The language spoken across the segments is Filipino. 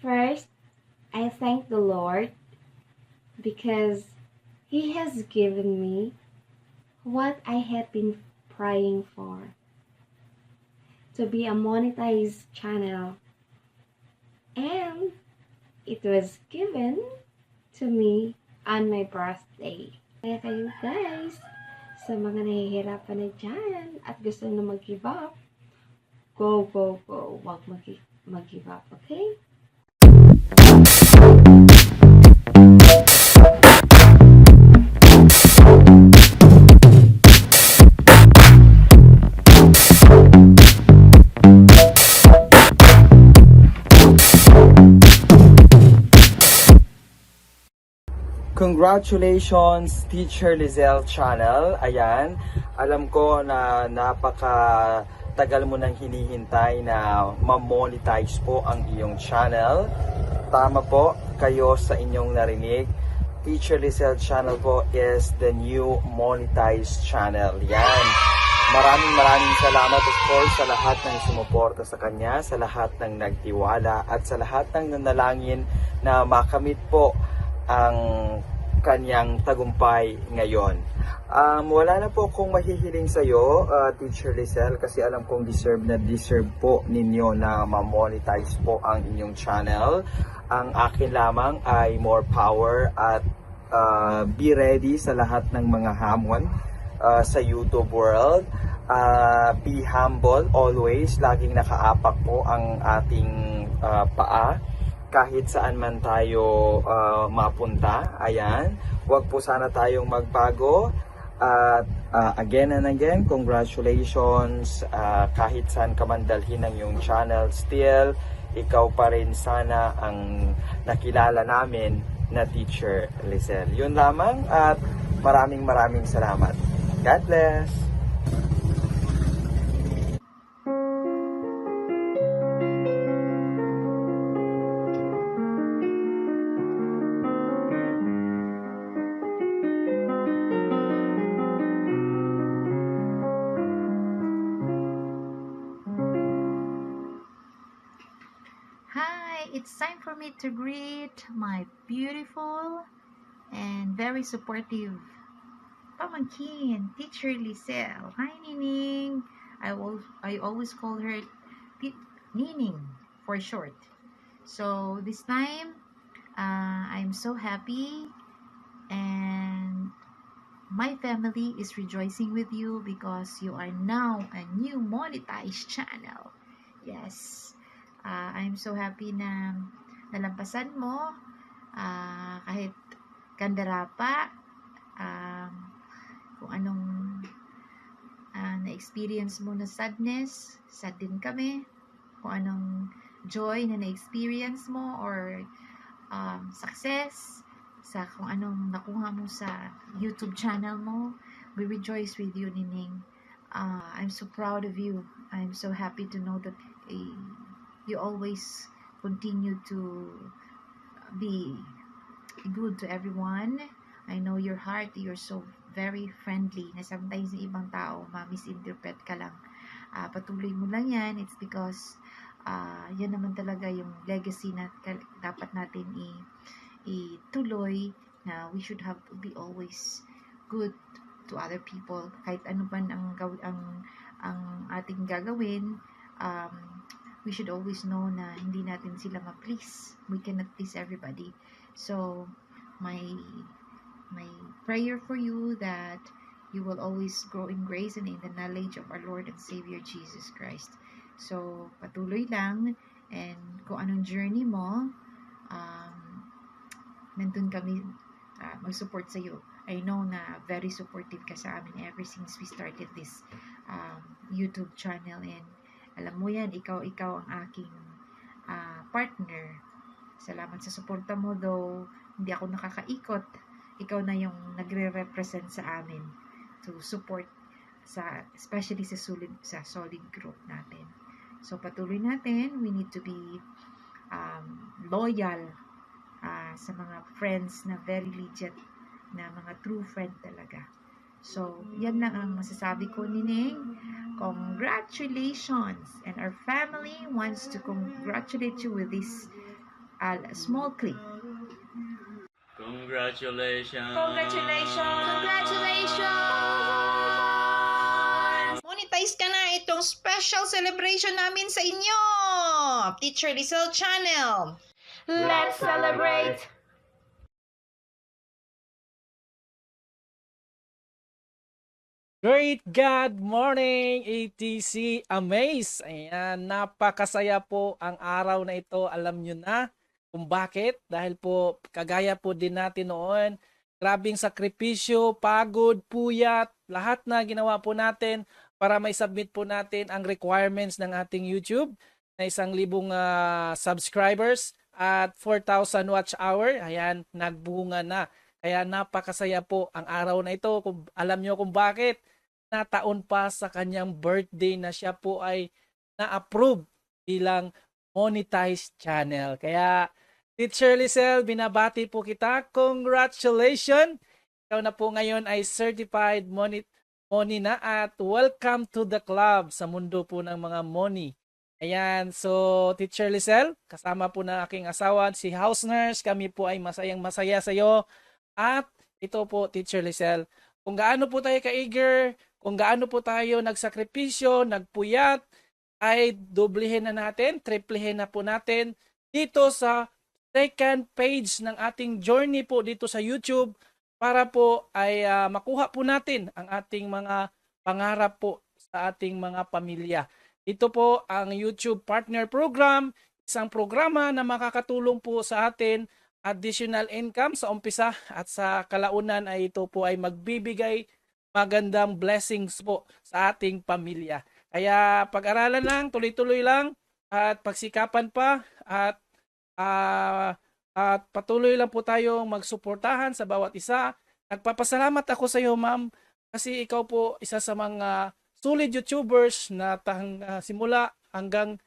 First, I thank the Lord because He has given me what I have been praying for, to be a monetized channel, and it was given to me on my birthday. Kaya kayo guys, sa mga nahihirapan na dyan at gusto na mag-give up, go, go, go. Huwag mag-give up, okay? Congratulations, Teacher Lizelle Channel. Ayan, alam ko na tagal mo nang hinihintay na ma-monetize po ang iyong channel. Tama po kayo sa inyong narinig. Teacher Lizelle Channel po is the new monetized channel. Yan. Maraming salamat of course sa lahat ng sumuporta sa kanya, sa lahat ng nagtiwala at sa lahat ng nanalangin na makamit po ang kanyang tagumpay ngayon. Wala na po akong mahihiling sa iyo, Teacher Lizelle, kasi alam kong deserve po ninyo na ma-monetize po ang inyong channel. Ang akin lamang ay more power at be ready sa lahat ng mga hamon sa YouTube world. Be humble always, laging nakaapak po ang ating paa kahit saan man tayo mapunta. Ayan, huwag po sana tayong magbago at again and again, congratulations. Kahit saan ka man dalhin ng iyong channel, still ikaw pa rin sana ang nakilala namin na Teacher Lizelle. Yun lamang at maraming salamat. God bless. Hi, it's time for me to greet my beautiful and very supportive pamangkin, Teacher Lizelle. Hi, Nining. I always call her Nining for short. So this time, I'm so happy and my family is rejoicing with you because you are now a new monetized channel. Yes. I'm so happy na nalampasan mo kahit kandara pa, kung anong na-experience mo na sadness, sad din kami. Kung anong joy na na-experience mo or success sa kung anong nakuha mo sa YouTube channel mo, we rejoice with you, Nining. I'm so proud of you. I'm so happy to know that you always continue to be good to everyone. I know your heart, you're so very friendly na sometimes yung ibang tao ma-misinterpret ka lang. Patuloy mo lang yan. It's because yan naman talaga yung legacy na dapat natin ituloy, na we should have to be always good to other people. Kahit ano pa ang ating gagawin, we should always know na hindi natin sila ma-please. We cannot please everybody. So, my prayer for you that you will always grow in grace and in the knowledge of our Lord and Savior Jesus Christ. So, patuloy lang, and kung anong journey mo, nandun kami mag-support sa iyo. I know na very supportive ka sa amin ever since we started this YouTube channel, and alam mo yan, ikaw ang aking partner. Salamat sa suporta mo, though hindi ako nakakaikot. Ikaw na yung nagre-represent sa amin to support especially sa solid group natin. So patuloy natin, we need to be loyal sa mga friends na very legit, na mga true friend talaga. So, yan lang ang masasabi ko, Nining. Congratulations! And our family wants to congratulate you with this a small clip. Congratulations! Monetize ka na itong special celebration namin sa inyo! Teacher Lizelle Channel! Let's celebrate! Great God morning, ATC Amaze! Ayan, napakasaya po ang araw na ito. Alam nyo na kung bakit. Dahil po, kagaya po din natin noon, grabing sakripisyo, pagod, puyat, lahat na ginawa po natin para may submit po natin ang requirements ng ating YouTube na 1,000 subscribers at 4,000 watch hour. Ayan, nagbunga na. Kaya napakasaya po ang araw na ito. Kung alam nyo kung bakit, na taon pa sa kanyang birthday na siya po ay na-approve bilang monetized channel. Kaya, Teacher Lizelle, binabati po kita. Congratulations! Ikaw na po ngayon ay certified Moni na at welcome to the club sa mundo po ng mga Moni. Ayan, so Teacher Lizelle, kasama po ng aking asawa, si House Nurse, kami po ay masayang masaya sa iyo. At ito po, Teacher Lizelle, kung gaano po tayo ka-eager, kung gaano po tayo nagsakripisyo, nagpuyat, ay doblehin na natin, triplehin na po natin dito sa second page ng ating journey po dito sa YouTube para po ay makuha po natin ang ating mga pangarap po sa ating mga pamilya. Ito po ang YouTube Partner Program, isang programa na makakatulong po sa atin additional income sa umpisa at sa kalaunan ay ito po ay magbibigay magandang blessings po sa ating pamilya. Kaya pag-aralan lang, tuloy-tuloy lang at pagsikapan pa at patuloy lang po tayong magsuportahan sa bawat isa. Nagpapasalamat ako sa iyo, ma'am, kasi ikaw po isa sa mga solid YouTubers na simula hanggang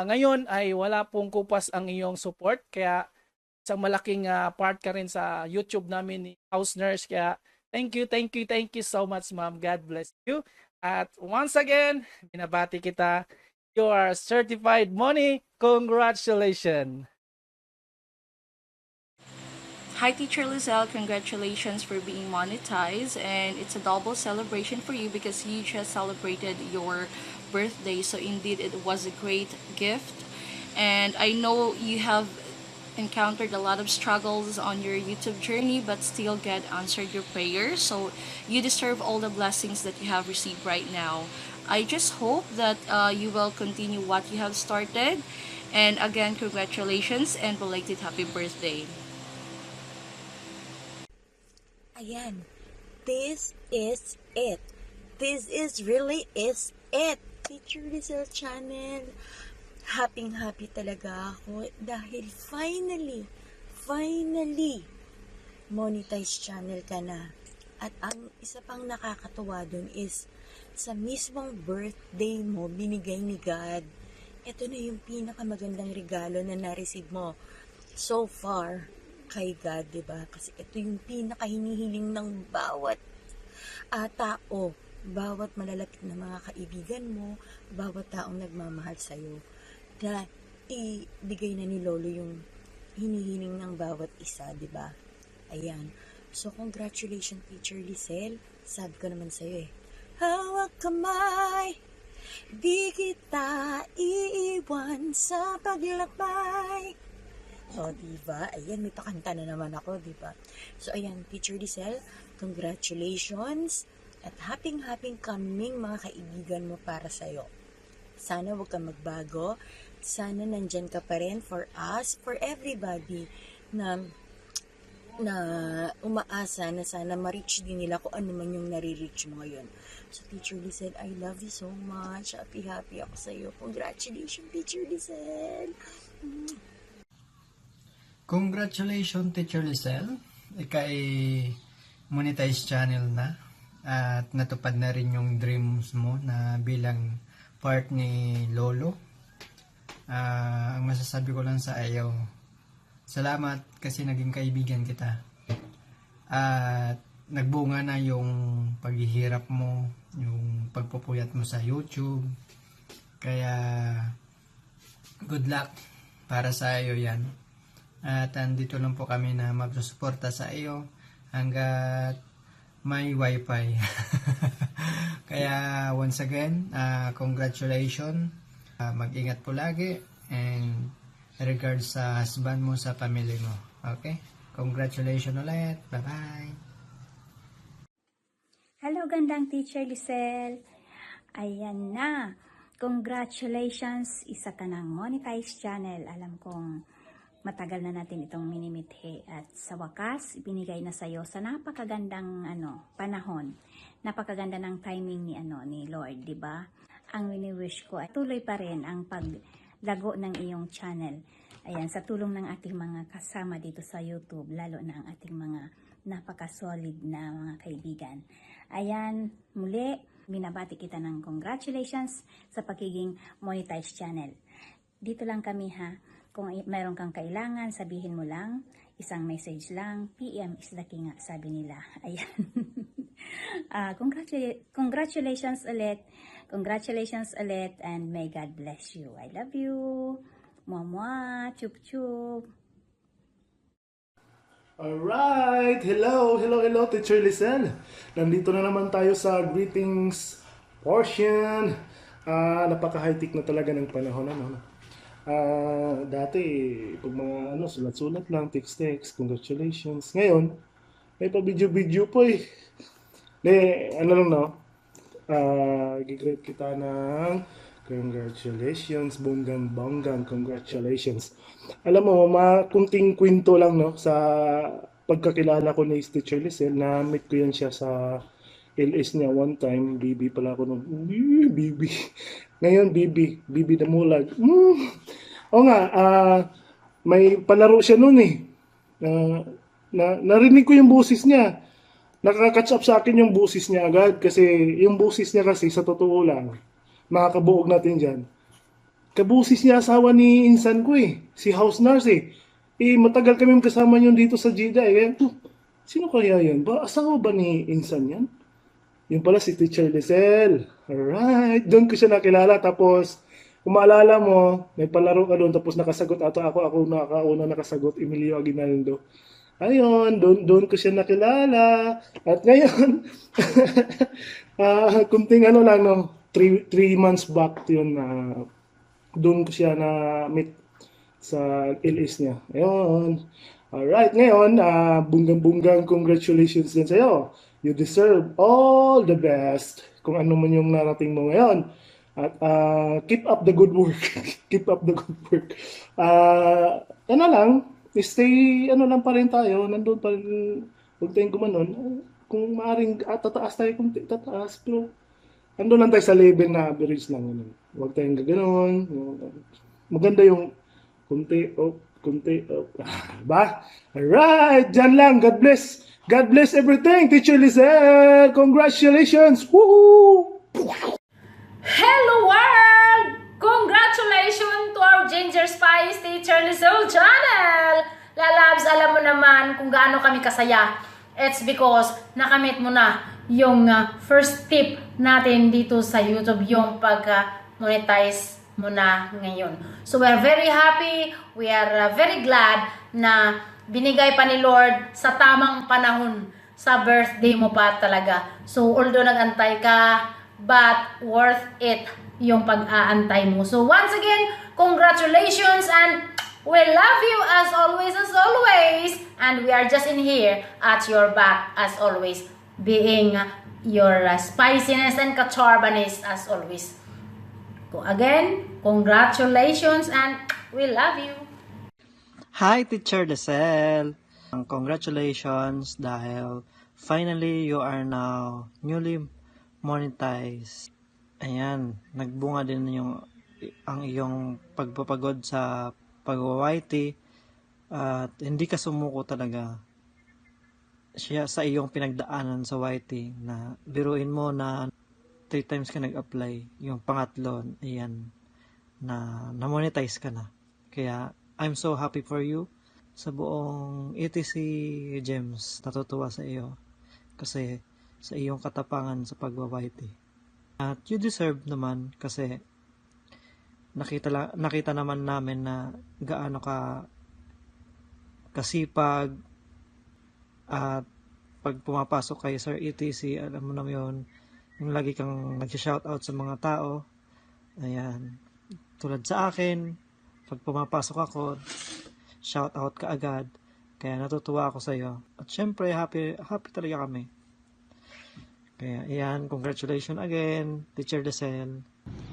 ngayon ay wala pong kupas ang iyong support. Kaya isang malaking part ka rin sa YouTube namin ni House Nurse. Kaya thank you so much, ma'am. God bless you. At once again, binabati kita. You are certified Moni. Congratulations. Hi, Teacher Lizelle. Congratulations for being monetized, and it's a double celebration for you because you just celebrated your birthday. So indeed, it was a great gift, and I know you have encountered a lot of struggles on your YouTube journey, but still God answered your prayers. So you deserve all the blessings that you have received right now. I just hope that you will continue what you have started. And again, congratulations and belated happy birthday. Ayan, this is it. This is really is it. Teacher Lizelle Channel. Happy talaga ako dahil finally, monetized channel ka na. At ang isa pang nakakatuwa dun is sa mismong birthday mo, binigay ni God. Ito na yung pinakamagandang regalo na na-receive mo so far kay God, diba? Kasi ito yung pinakahinihiling ng bawat tao, bawat malalapit na mga kaibigan mo, bawat taong nagmamahal sa'yo, na ibigay na ni Lolo yung hinihiling ng bawat isa, diba? Ayan. So, congratulations, Teacher Lizelle. Sabi ko naman sa'yo hawak kamay, di kita iiwan sa paglakbay. O, diba? Ayan, may pakanta na naman ako, diba? So, ayan, Teacher Lizelle, congratulations at happy kaming mga kaibigan mo para sa'yo. Sana huwag kang magbago. Sana nandyan ka pa rin for us, for everybody na umaasa na sana ma-reach din nila kung ano man yung nare-reach mo ngayon. So, Teacher Lizelle, I love you so much. Happy ako sa iyo. Congratulations, Teacher Lizelle. Congratulations, Teacher Lizelle. Ika ay monetized channel na at natupad na rin yung dreams mo na bilang part ni Lolo. Ang masasabi ko lang sa iyo, salamat kasi naging kaibigan kita. At nagbunga na yung paghihirap mo, yung pagpupuyat mo sa YouTube. Kaya good luck para sa iyo yan. At andito lang po kami na magsusuporta sa iyo hanggat may wifi. Kaya once again, congratulations. Mag-ingat po lagi and regards sa husband mo, sa family mo. Okay? Congratulations ulit. Bye-bye. Hello, gandang Teacher Lisel. Ayan na. Congratulations, isa ka ng monetized channel. Alam kong matagal na natin itong minimithi at sa wakas, binigay na sa'yo sa napakagandang panahon. Napakaganda ng timing ni Lord, di ba? Ang wini-wish ko ay tuloy pa rin ang paglago ng iyong channel. Ayan, sa tulong ng ating mga kasama dito sa YouTube, lalo na ang ating mga napaka-solid na mga kaibigan. Ayan, muli, binabati kita ng congratulations sa pagiging monetized channel. Dito lang kami ha. Kung mayroon kang kailangan, sabihin mo lang. Isang message lang. PM is the king, sabi nila. Ayan. Congratulations ulit. Congratulations ulit. And may God bless you. I love you. Mwah, chup chup. Alright! Hello, Teacher Lisel. Nandito na naman tayo sa greetings portion. Napaka-high-tech na talaga ng panahon. Dati, pag mga sulat-sulat lang, text-text, congratulations. Ngayon, may pa-video-video po eh. Gigrate kita ng congratulations, bonggang, congratulations. Alam mo, kunting kwento lang sa pagkakilala ko ni Teacher Lisel. Na-meet ko yan siya sa LS niya one time. BB pala ako nung, BB. Ngayon, BB na mulag. O nga, may palaro siya noon eh. Narinig ko yung boses niya. Nakaka-catch up sa akin yung boses niya agad. Kasi yung boses niya kasi, sa totoo lang, makakabuog natin dyan. Kabusis niya asawa ni insan ko eh. Si house nurse eh. Matagal kami kasama yun dito sa Jeddah eh. Sino kaya yan? Asawa ba ni insan yan? Yung pala si Teacher Lisel. Alright. Doon ko siya nakilala. Tapos, kung maalala mo, may palaro ka doon. Tapos nakasagot ako nakauna nakasagot. Emilio Aguinaldo. Ayun, doon ko siya nakilala. At ngayon, kunting lang 3 months back yun doon ko siya na meet sa LS niya. Ayun. Alright, ngayon, bunggang congratulations din sa'yo. You deserve all the best kung ano man yung narating mo ngayon. At keep up the good work. Keep up the good work. Stay, lang pa rin tayo. Nandun pa rin, huwag tayong gumanon. Kung maaaring tataas tayo, kung tataas, pero ando lang tayo sa level na average lang. Huwag tayong gaganon. Maganda yung kunti up. Ba? Alright, dyan lang. God bless. God bless everything. Teacher Lisel, congratulations. Woohoo! Hello world! Congratulations to our Ginger Spice Teacher Lisel channel! Lalabs, alam mo naman kung gaano kami kasaya. It's because nakamit mo na yung first tip natin dito sa YouTube, yung pag-monetize mo na ngayon. So we're very happy, we are very glad na binigay pa ni Lord sa tamang panahon, sa birthday mo pa talaga. So although nag-antay ka, but worth it yung pag-aantay mo. So once again, congratulations and we love you as always, and we are just in here at your back as always, being your spiciness and kacharbanis as always. So again, congratulations and we love you. Hi, Teacher Lisel. Congratulations dahil finally you are now newly monetized. Ayan, nagbunga din ang iyong pagpapagod sa pag-YT at hindi ka sumuko talaga siya sa iyong pinagdaanan sa YT na biruin mo na 3 times ka nag-apply, yung pangatlo, ayan, na monetize ka na. Kaya, I'm so happy for you. Sa buong ETC Gems, natutuwa sa iyo. Kasi, sa iyong katapangan sa pag-YT. At you deserve naman kasi nakita naman namin na gaano ka kasipag, at pag pumapasok kay Sir ETC, alam mo na yun, yung lagi kang nag-shoutout sa mga tao. Ayan. Tulad sa akin, pag pumapasok ako, shoutout ka agad. Kaya natutuwa ako sa iyo. At syempre, happy talaga kami. Kaya ayan, congratulations again, Teacher Lizelle.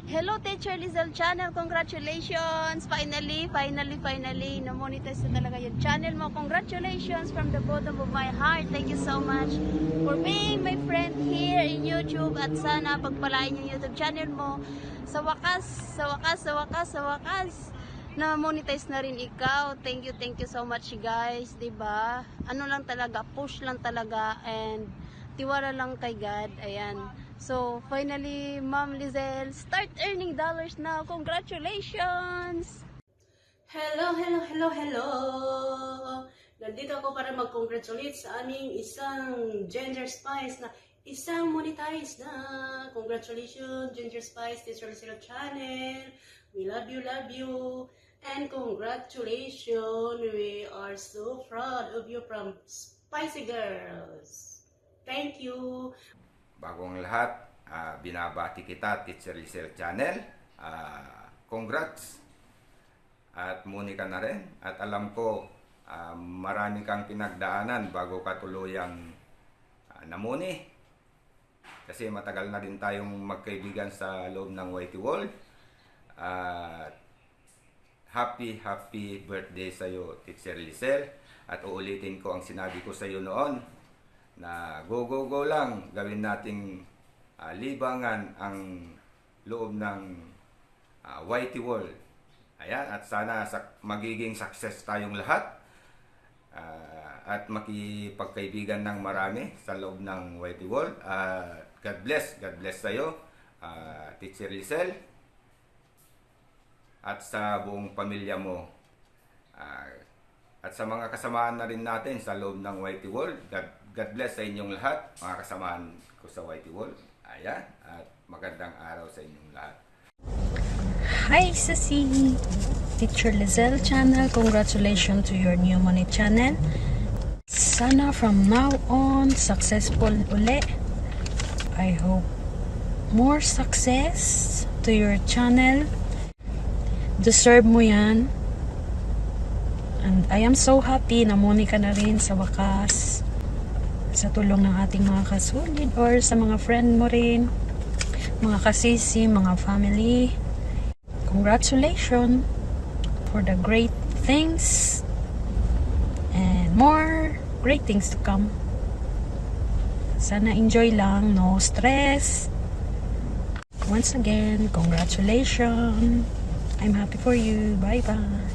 Hello, Teacher Lizelle Channel. Congratulations! Finally, na-monetize na talaga yung channel mo. Congratulations from the bottom of my heart. Thank you so much for being my friend here in YouTube. At sana pagpalain yung YouTube channel mo. Sa wakas, na-monetize na rin ikaw. Thank you so much, guys. Diba? Ano lang talaga, push lang talaga, and tiwala lang kay God. Ayan. So, finally, Ma'am Lizelle, start earning dollars now. Congratulations! Hello! Nandito ako para mag-congratulate sa aming isang Ginger Spice na isang monetize na. Congratulations, Ginger Spice, Teacher Lizelle Channel. We love you. And congratulations, we are so proud of you from Spicy Girls. Thank you. Bagong lahat, binabati kita, Teacher Lizelle Channel. Congrats. At muni ka na rin. At alam ko, marami kang pinagdaanan bago ka tuluyang namuni. Kasi matagal na din tayong magkaibigan sa loob ng YT World. Happy birthday sa iyo, Teacher Lizelle. At uulitin ko ang sinabi ko sa iyo noon, na go lang, gawin nating libangan ang loob ng YT World. Ayan, at sana magiging success tayong lahat, at makipagkaibigan ng marami sa loob ng YT World. God bless sa iyo, Teacher Lizelle, at sa buong pamilya mo, at sa mga kasamaan na rin natin sa loob ng YT World. God bless sa inyong lahat, mga kasamaan ko sa YT World. Ayan, at magandang araw sa inyong lahat. Hi, Sissy! Teacher Lizelle Channel, congratulations to your new money channel. Sana from now on, successful uli. I hope more success to your channel. Deserve mo yan. And I am so happy na muni ka na rin sa wakas, sa tulong ng ating mga kasulid or sa mga friend mo rin, mga kasisi, mga family. Congratulations for the great things and more great things to come. Sana enjoy lang, no stress. Once again, congratulations. I'm happy for you. Bye-bye.